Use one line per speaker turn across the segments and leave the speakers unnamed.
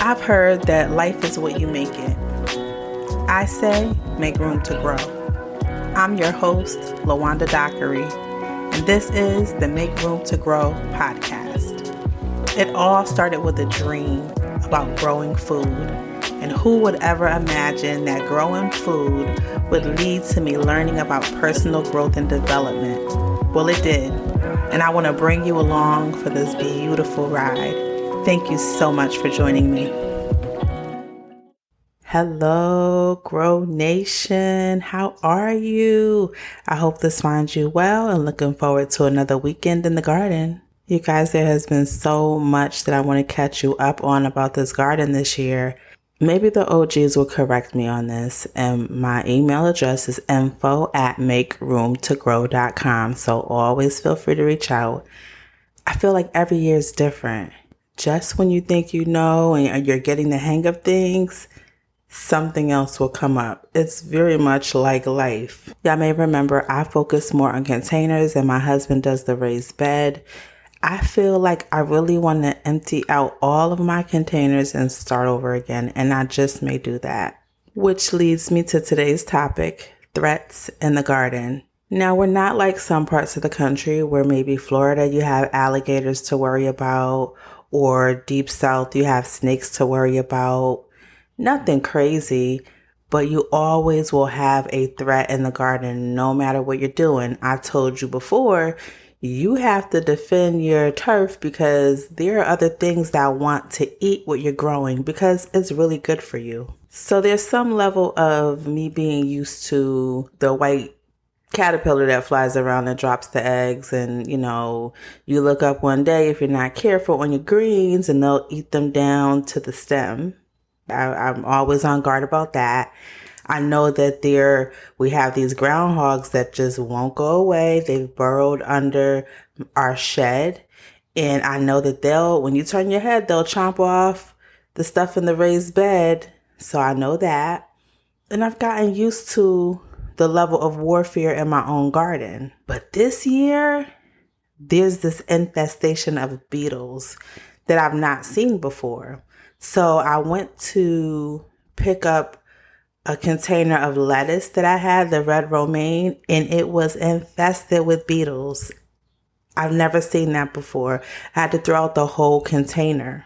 I've heard that life is what you make it. I say make room to grow. I'm your host, LaWanda Dockery, and this is the Make Room to Grow podcast. It all started with a dream about growing food, and who would ever imagine that growing food would lead to me learning about personal growth and development? Well, it did, and I want to bring you along for this beautiful ride. Thank you so much for joining me. Hello, Grow Nation. How are you? I hope this finds you well and looking forward to another weekend in the garden. You guys, there has been so much that I want to catch you up on about this garden this year. Maybe the OGs will correct me on this, and my email address is info@makeroomtogrow.com, so always feel free to reach out. I feel like every year is different. Just when you think you know and you're getting the hang of things, something else will come up. It's very much like life. Y'all may remember I focus more on containers and my husband does the raised bed. I feel like I really want to empty out all of my containers and start over again, and I just may do that. Which leads me to today's topic, threats in the garden. Now, we're not like some parts of the country where maybe Florida you have alligators to worry about, or deep south you have snakes to worry about. Nothing crazy, but you always will have a threat in the garden no matter what you're doing. I told you before, you have to defend your turf because there are other things that want to eat what you're growing because it's really good for you. So there's some level of me being used to the white caterpillar that flies around and drops the eggs, and you look up one day if you're not careful on your greens and they'll eat them down to the stem. I'm always on guard about that. I know that we have these groundhogs that just won't go away. They've burrowed under our shed, and I know that when you turn your head, they'll chomp off the stuff in the raised bed. So I know that, and I've gotten used to the level of warfare in my own garden. But this year, there's this infestation of beetles that I've not seen before. So I went to pick up a container of lettuce that I had, the red romaine, and it was infested with beetles. I've never seen that before. I had to throw out the whole container.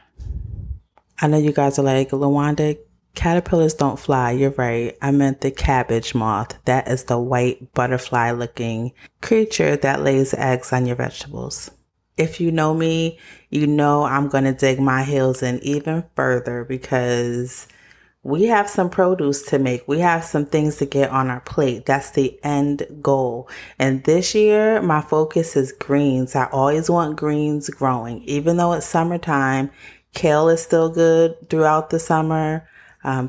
I know you guys are like, LaWanda, caterpillars don't fly. You're right. I meant the cabbage moth. That is the white butterfly looking creature that lays eggs on your vegetables. If you know me, you know I'm going to dig my heels in even further because we have some produce to make. We have some things to get on our plate. That's the end goal. And this year, my focus is greens. I always want greens growing. Even though it's summertime, kale is still good throughout the summer.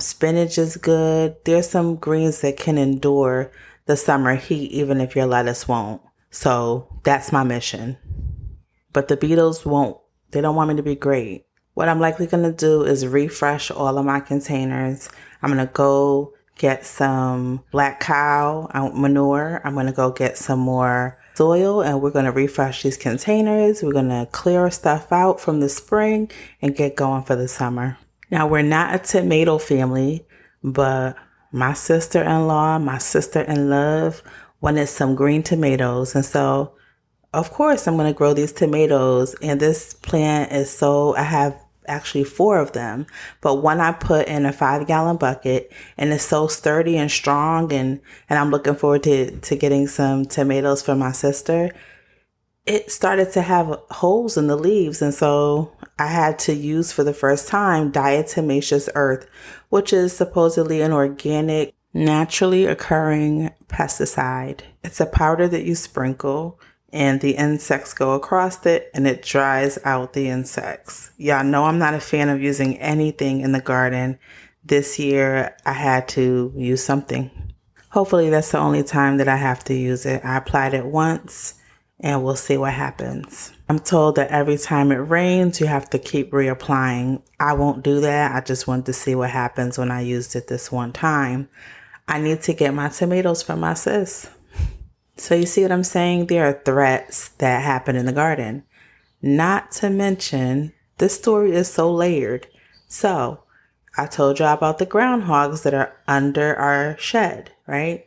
Spinach is good. There's some greens that can endure the summer heat, even if your lettuce won't. So that's my mission. But the beetles won't. They don't want me to be great. What I'm likely going to do is refresh all of my containers. I'm going to go get some black cow manure. I'm going to go get some more soil, and we're going to refresh these containers. We're going to clear stuff out from the spring and get going for the summer. Now, we're not a tomato family, but my sister-in-law, my sister-in-love wanted some green tomatoes. And so, of course, I'm going to grow these tomatoes. And this plant is I have actually 4 of them, but one I put in a 5-gallon bucket, and it's so sturdy and strong. And I'm looking forward to getting some tomatoes for my sister. It started to have holes in the leaves, and so I had to use for the first time diatomaceous earth, which is supposedly an organic, naturally occurring pesticide. It's a powder that you sprinkle, and the insects go across it, and it dries out the insects. Y'all know I'm not a fan of using anything in the garden. This year, I had to use something. Hopefully, that's the only time that I have to use it. I applied it once, and we'll see what happens. I'm told that every time it rains, you have to keep reapplying. I won't do that. I just wanted to see what happens when I used it this one time. I need to get my tomatoes from my sis. So you see what I'm saying? There are threats that happen in the garden. Not to mention, this story is so layered. So I told y'all about the groundhogs that are under our shed, right?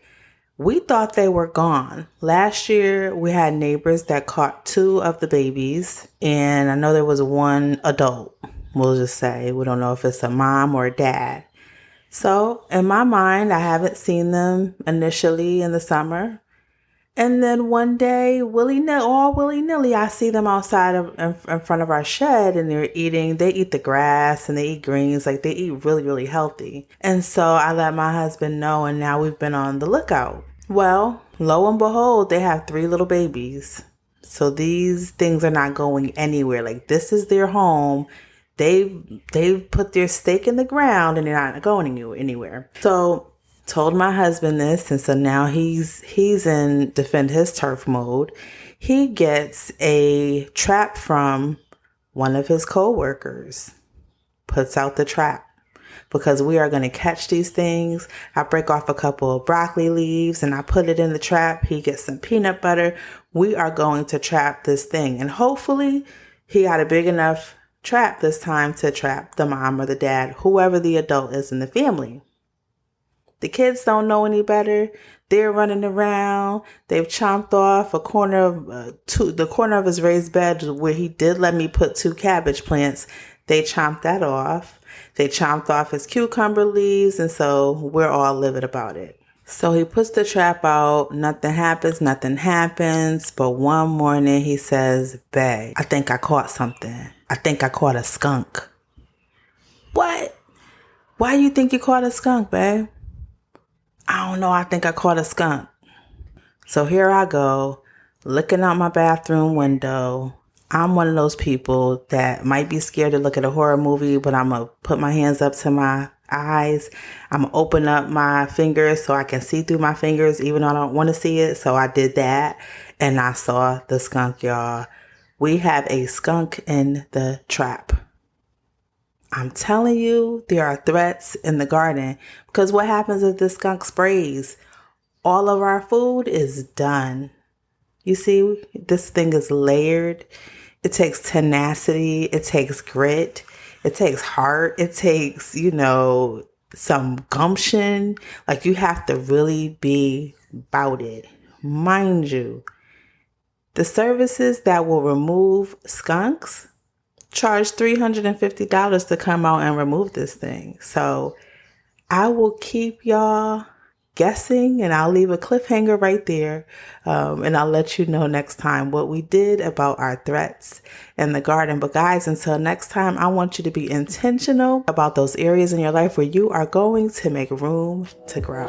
We thought they were gone. Last year, we had neighbors that caught 2 of the babies, and I know there was 1 adult. We'll just say, we don't know if it's a mom or a dad. So in my mind, I haven't seen them initially in the summer. And then one day, all willy-nilly, I see them outside in front of our shed, and they eat the grass and they eat greens, like they eat really, really healthy. And so I let my husband know, and now we've been on the lookout. Well, lo and behold, they have 3 little babies. So these things are not going anywhere. Like, this is their home. They've put their stake in the ground, and they're not going anywhere. So told my husband this, and so now he's in defend his turf mode. He gets a trap from one of his co-workers, puts out the trap, because we are going to catch these things. I break off a couple of broccoli leaves and I put it in the trap. He gets some peanut butter. We are going to trap this thing, and hopefully he got a big enough trap this time to trap the mom or the dad, whoever the adult is in the family. The kids don't know any better. They're running around. They've chomped off the corner of his raised bed where he did let me put 2 cabbage plants. They chomped that off. They chomped off his cucumber leaves, and so we're all livid about it. So he puts the trap out. Nothing happens. But one morning he says, "Babe, I think I caught something. I think I caught a skunk." What? Why do you think you caught a skunk, babe? I don't know. I think I caught a skunk. So here I go, looking out my bathroom window. I'm one of those people that might be scared to look at a horror movie, but I'm going to put my hands up to my eyes. I'm going to open up my fingers so I can see through my fingers, even though I don't want to see it. So I did that, and I saw the skunk, y'all. We have a skunk in the trap. I'm telling you, there are threats in the garden, because what happens if the skunk sprays? All of our food is done. You see, this thing is layered. It takes tenacity. It takes grit. It takes heart. It takes, some gumption. Like, you have to really be about it. Mind you, the services that will remove skunks charge $350 to come out and remove this thing. So I will keep y'all guessing, and I'll leave a cliffhanger right there. And I'll let you know next time what we did about our threats in the garden. But guys, until next time, I want you to be intentional about those areas in your life where you are going to make room to grow.